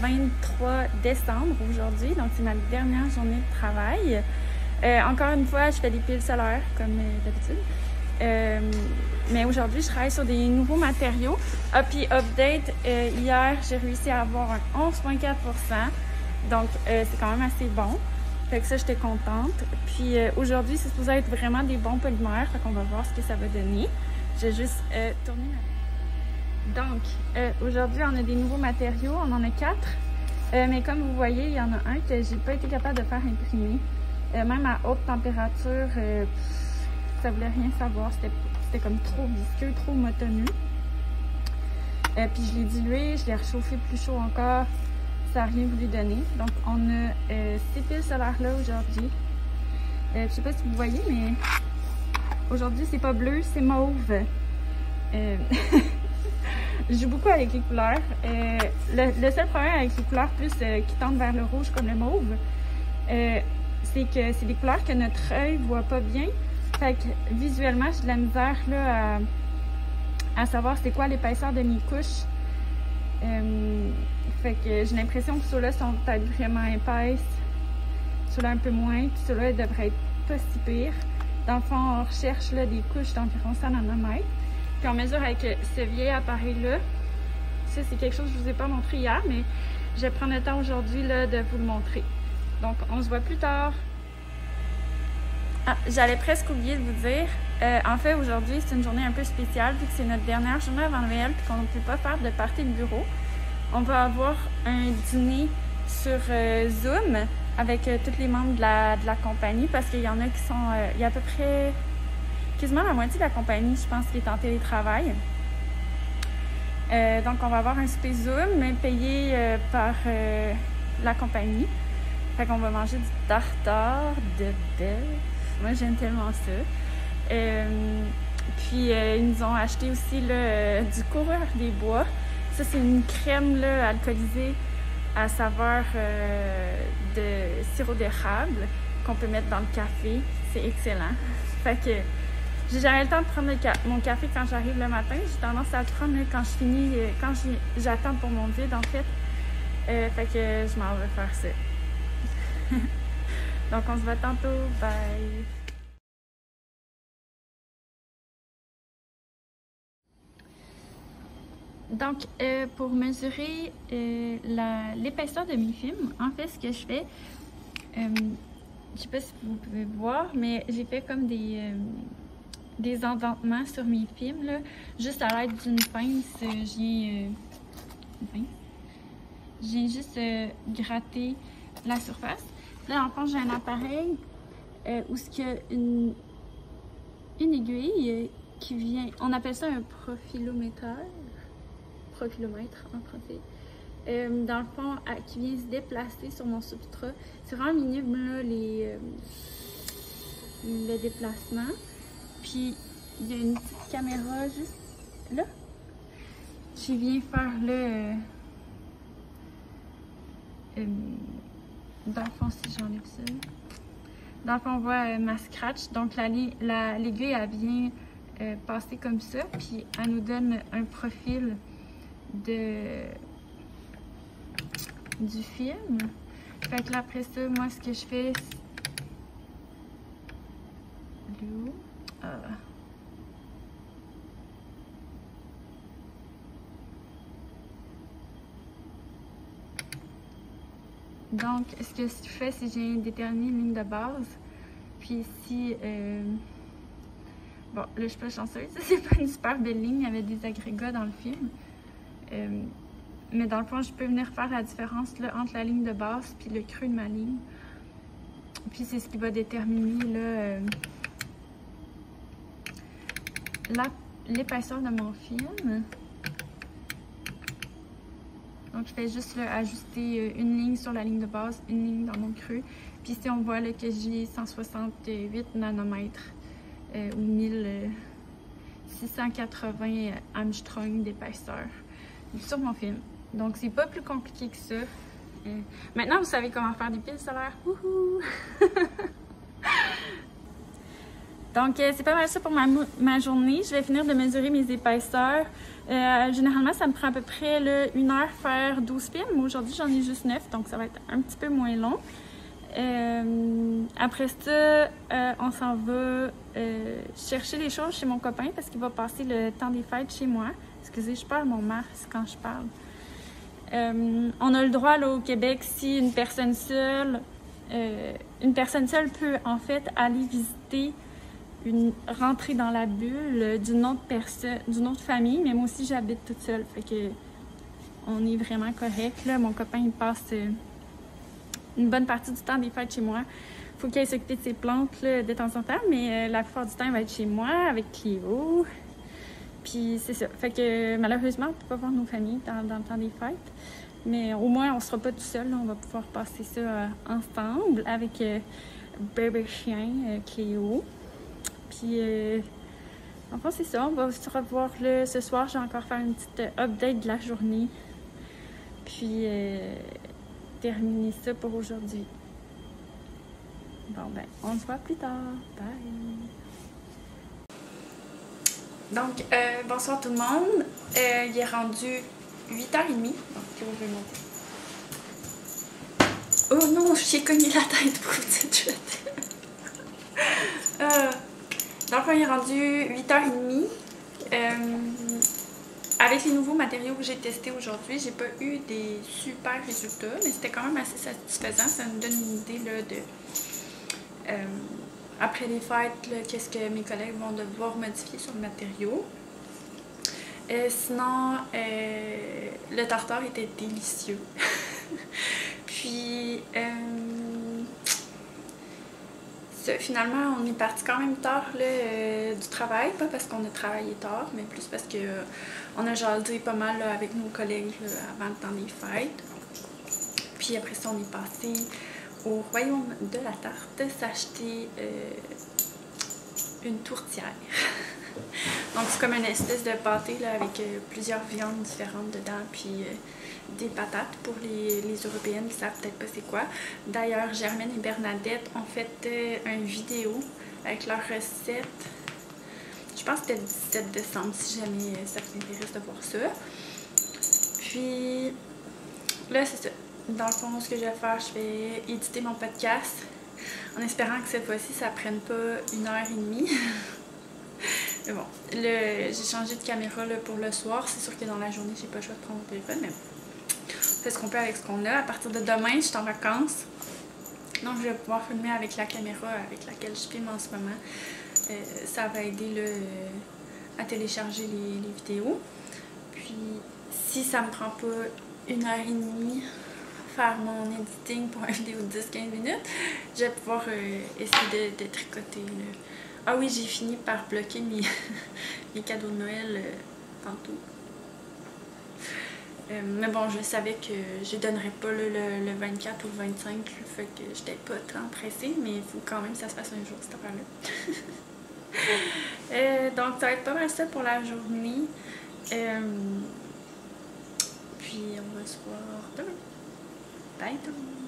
23 décembre aujourd'hui, donc c'est ma dernière journée de travail. Encore une fois, je fais des piles solaires comme d'habitude. Mais aujourd'hui, je travaille sur des nouveaux matériaux. Ah, puis update, hier, j'ai réussi à avoir un 11,4 %. Donc, c'est quand même assez bon. Fait que ça, j'étais contente. Puis aujourd'hui, c'est supposé être vraiment des bons polymères. Fait qu'on va voir ce que ça va donner. J'ai juste tourné ma... Donc, aujourd'hui, on a des nouveaux matériaux. On en a 4. Mais comme vous voyez, il y en a un que j'ai pas été capable de faire imprimer. Même à haute température, ça voulait rien savoir. C'était comme trop visqueux, trop motonneux. Puis je l'ai dilué, je l'ai réchauffé plus chaud encore. Ça n'a rien voulu donner. Donc, on a ces piles solaires-là aujourd'hui. Je sais pas si vous voyez, mais aujourd'hui, c'est pas bleu, c'est mauve. Je joue beaucoup avec les couleurs. Le seul problème avec les couleurs plus qui tendent vers le rouge comme le mauve, c'est que c'est des couleurs que notre œil voit pas bien. Fait que visuellement, j'ai de la misère là, à savoir c'est quoi l'épaisseur de mes couches. Fait que j'ai l'impression que ceux-là sont peut-être vraiment épaisses, ceux-là un peu moins, puis ceux-là devraient être pas si pires. Dans le fond, on recherche là, des couches d'environ 100 nanomètres. Puis on mesure avec ce vieil appareil-là. Ça, c'est quelque chose que je vous ai pas montré hier, mais je vais prendre le temps aujourd'hui là, de vous le montrer. Donc, on se voit plus tard. Ah, j'allais presque oublier de vous dire. En fait, aujourd'hui, c'est une journée un peu spéciale, vu que c'est notre dernière journée avant Noël, puis qu'on ne peut pas faire de party de bureau. On va avoir un dîner sur Zoom avec tous les membres de la compagnie, parce qu'il y en a qui sont... il y a à peu près quasiment la moitié de la compagnie, je pense, qui est en télétravail. Donc, on va avoir un souper Zoom, mais payé par la compagnie. Fait qu'on va manger du tartare de bœuf. Moi, j'aime tellement ça. Puis, ils nous ont acheté aussi là, du coureur des bois. Ça, c'est une crème là, alcoolisée à saveur de sirop d'érable qu'on peut mettre dans le café. C'est excellent. Fait que j'ai jamais le temps de prendre mon café quand j'arrive le matin. J'ai tendance à le prendre là, quand je finis, quand j'attends pour mon vide, en fait. Fait que je m'en vais faire ça. Donc, on se voit tantôt. Bye! Donc, pour mesurer l'épaisseur de mes films, en fait, ce que je fais, je sais pas si vous pouvez voir, mais j'ai fait comme des endentements sur mes films, là, juste à l'aide d'une pince. J'ai juste gratté la surface. Là, en fait, j'ai un appareil où il y a une aiguille qui vient, on appelle ça un profilomètre en français. Dans le fond, qui vient se déplacer sur mon substrat. C'est vraiment minime là, le déplacement. Puis, il y a une petite caméra juste là qui vient faire le... dans le fond, si j'enlève ça, dans le fond, on voit ma scratch. Donc, l'aiguille, elle vient passer comme ça, puis elle nous donne un profil du film. Fait que là, après ça, moi, ce que je fais, donc, ce que je fais, c'est que j'ai déterminé une ligne de base. Puis ici, bon, là, je suis pas chanceuse. C'est pas une super belle ligne. Il y avait des agrégats dans le film. Mais dans le fond, je peux venir faire la différence là, entre la ligne de base puis le creux de ma ligne. Puis c'est ce qui va déterminer l'épaisseur de mon film. Donc, je fais juste là, ajuster une ligne sur la ligne de base, une ligne dans mon creux. Puis ici, on voit là, que j'ai 168 nanomètres ou 1680 Armstrong d'épaisseur sur mon film. Donc, c'est pas plus compliqué que ça. Maintenant, vous savez comment faire des piles solaires. Wouhou! Donc, c'est pas mal ça pour ma journée. Je vais finir de mesurer mes épaisseurs. Généralement, ça me prend à peu près là, 1 heure faire 12 films. Aujourd'hui, j'en ai juste 9, donc ça va être un petit peu moins long. Après ça, on s'en va chercher les choses chez mon copain parce qu'il va passer le temps des fêtes chez moi. Excusez, je parle mon masque quand je parle. On a le droit là, au Québec, si une personne seule peut en fait aller visiter rentrer dans la bulle d'une autre personne, d'une autre famille, mais moi aussi j'habite toute seule, fait que on est vraiment correct. Là, mon copain il passe une bonne partie du temps des fêtes chez moi. Faut qu'il aille s'occuper de ses plantes là, de temps en temps, mais la plupart du temps il va être chez moi avec Cléo. Puis c'est ça. Fait que malheureusement on peut pas voir nos familles dans le temps des fêtes, mais au moins on sera pas tout seul. Là, on va pouvoir passer ça ensemble avec bébé chien Cléo. Puis, enfin, c'est ça. On va se revoir là, ce soir. Je vais encore faire une petite update de la journée. Puis, terminer ça pour aujourd'hui. Bon, ben, on se voit plus tard. Bye! Donc, bonsoir tout le monde. Il est rendu 8h30. Donc, je vais monter. Oh non, j'ai cogné la tête pour cette chute. Donc, il est rendu 8h30. Avec les nouveaux matériaux que j'ai testés aujourd'hui, j'ai pas eu des super résultats, mais c'était quand même assez satisfaisant. Ça me donne une idée là, de après les fêtes, qu'est-ce que mes collègues vont devoir modifier sur le matériau. Sinon, le tartare était délicieux. Puis, finalement, on est parti quand même tard là, du travail, pas parce qu'on a travaillé tard, mais plus parce que on a jasé pas mal là, avec nos collègues là, avant le temps des fêtes. Puis après ça, on est passé au Royaume de la Tarte s'acheter une tourtière. Donc c'est comme une espèce de pâté là, avec plusieurs viandes différentes dedans, puis des patates pour les Européennes qui savent peut-être pas c'est quoi. D'ailleurs, Germaine et Bernadette ont fait une vidéo avec leur recette. Je pense que c'était le 17 décembre, si jamais ça vous intéresse de voir ça. Puis là, c'est ça. Dans le fond, ce que je vais faire, je vais éditer mon podcast en espérant que cette fois-ci, ça prenne pas 1h30. Mais bon, j'ai changé de caméra là, pour le soir. C'est sûr que dans la journée, j'ai pas le choix de prendre mon téléphone, mais on fait ce qu'on peut avec ce qu'on a. À partir de demain, je suis en vacances. Donc, je vais pouvoir filmer avec la caméra avec laquelle je filme en ce moment. Ça va aider là, à télécharger les vidéos. Puis, si ça me prend pas 1h30 faire mon editing pour une vidéo de 10-15 minutes, je vais pouvoir essayer de tricoter. Là. Ah oui, j'ai fini par bloquer mes cadeaux de Noël tantôt. Mais bon, je savais que je ne donnerais pas le 24 ou le 25, fait que j'étais pas tant pressée, mais il faut quand même que ça se fasse un jour, cette affaire-là. Donc, ça va être pas mal ça pour la journée. Puis, on va se voir demain. Bye tout le monde!